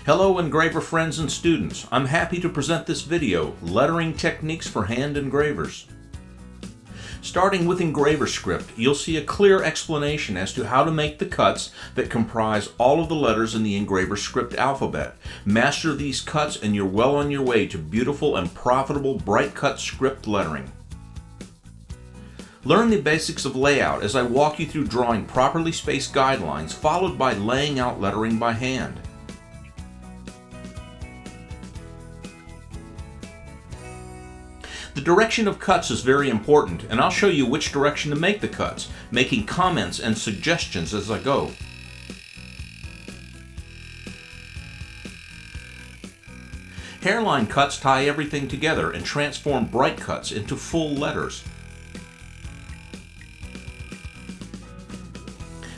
Hello engraver friends and students. I'm happy to present this video, Lettering Techniques for Hand Engravers. Starting with engraver script, you'll see a clear explanation as to how to make the cuts that comprise all of the letters in the engraver script alphabet. Master these cuts and you're well on your way to beautiful and profitable bright cut script lettering. Learn the basics of layout as I walk you through drawing properly spaced guidelines followed by laying out lettering by hand. The direction of cuts is very important, and I'll show you which direction to make the cuts, making comments and suggestions as I go. Hairline cuts tie everything together and transform bright cuts into full letters.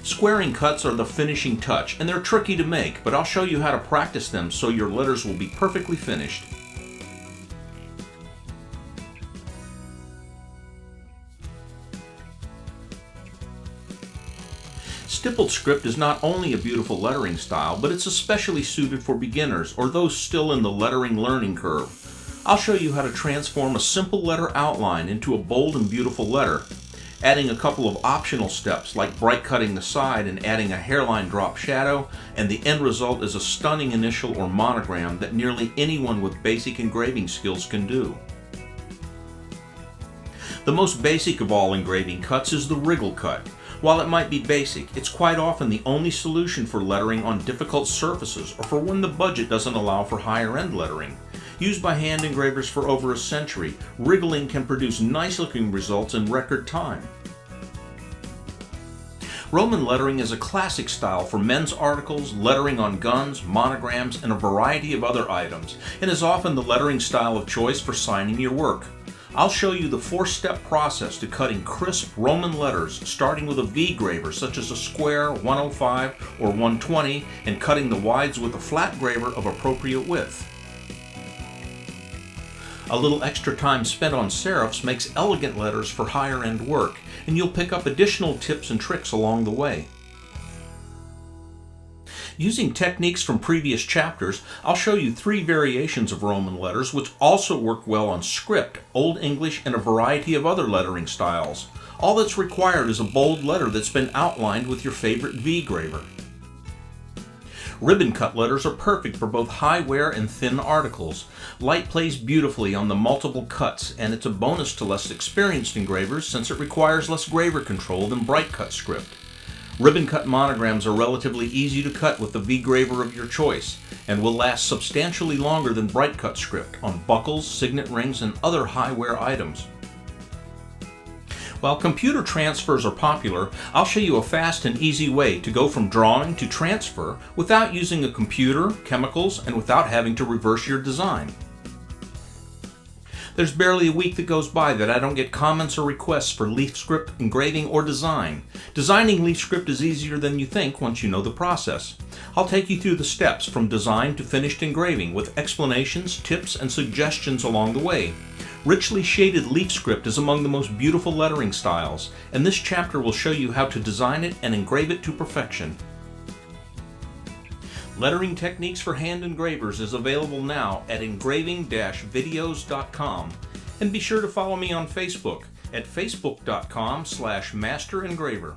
Squaring cuts are the finishing touch, and they're tricky to make, but I'll show you how to practice them so your letters will be perfectly finished. Stippled script is not only a beautiful lettering style, but it's especially suited for beginners or those still in the lettering learning curve. I'll show you how to transform a simple letter outline into a bold and beautiful letter, adding a couple of optional steps like bright cutting the side and adding a hairline drop shadow, and the end result is a stunning initial or monogram that nearly anyone with basic engraving skills can do. The most basic of all engraving cuts is the wriggle cut. While it might be basic, it's quite often the only solution for lettering on difficult surfaces or for when the budget doesn't allow for higher-end lettering. Used by hand engravers for over a century, wriggling can produce nice-looking results in record time. Roman lettering is a classic style for men's articles, lettering on guns, monograms, and a variety of other items, and is often the lettering style of choice for signing your work. I'll show you the 4-step process to cutting crisp Roman letters, starting with a V-graver such as a square, 105, or 120, and cutting the wides with a flat graver of appropriate width. A little extra time spent on serifs makes elegant letters for higher-end work, and you'll pick up additional tips and tricks along the way. Using techniques from previous chapters, I'll show you 3 variations of Roman letters which also work well on script, Old English, and a variety of other lettering styles. All that's required is a bold letter that's been outlined with your favorite V-graver. Ribbon cut letters are perfect for both high wear and thin articles. Light plays beautifully on the multiple cuts, and it's a bonus to less experienced engravers since it requires less graver control than bright cut script. Ribbon cut monograms are relatively easy to cut with the V-graver of your choice and will last substantially longer than bright cut script on buckles, signet rings, and other high wear items. While computer transfers are popular, I'll show you a fast and easy way to go from drawing to transfer without using a computer, chemicals, and without having to reverse your design. There's barely a week that goes by that I don't get comments or requests for leaf script engraving or design. Designing leaf script is easier than you think once you know the process. I'll take you through the steps from design to finished engraving with explanations, tips, and suggestions along the way. Richly shaded leaf script is among the most beautiful lettering styles, and this chapter will show you how to design it and engrave it to perfection. Lettering Techniques for Hand Engravers is available now at engraving-videos.com, and be sure to follow me on Facebook at facebook.com/masterengraver.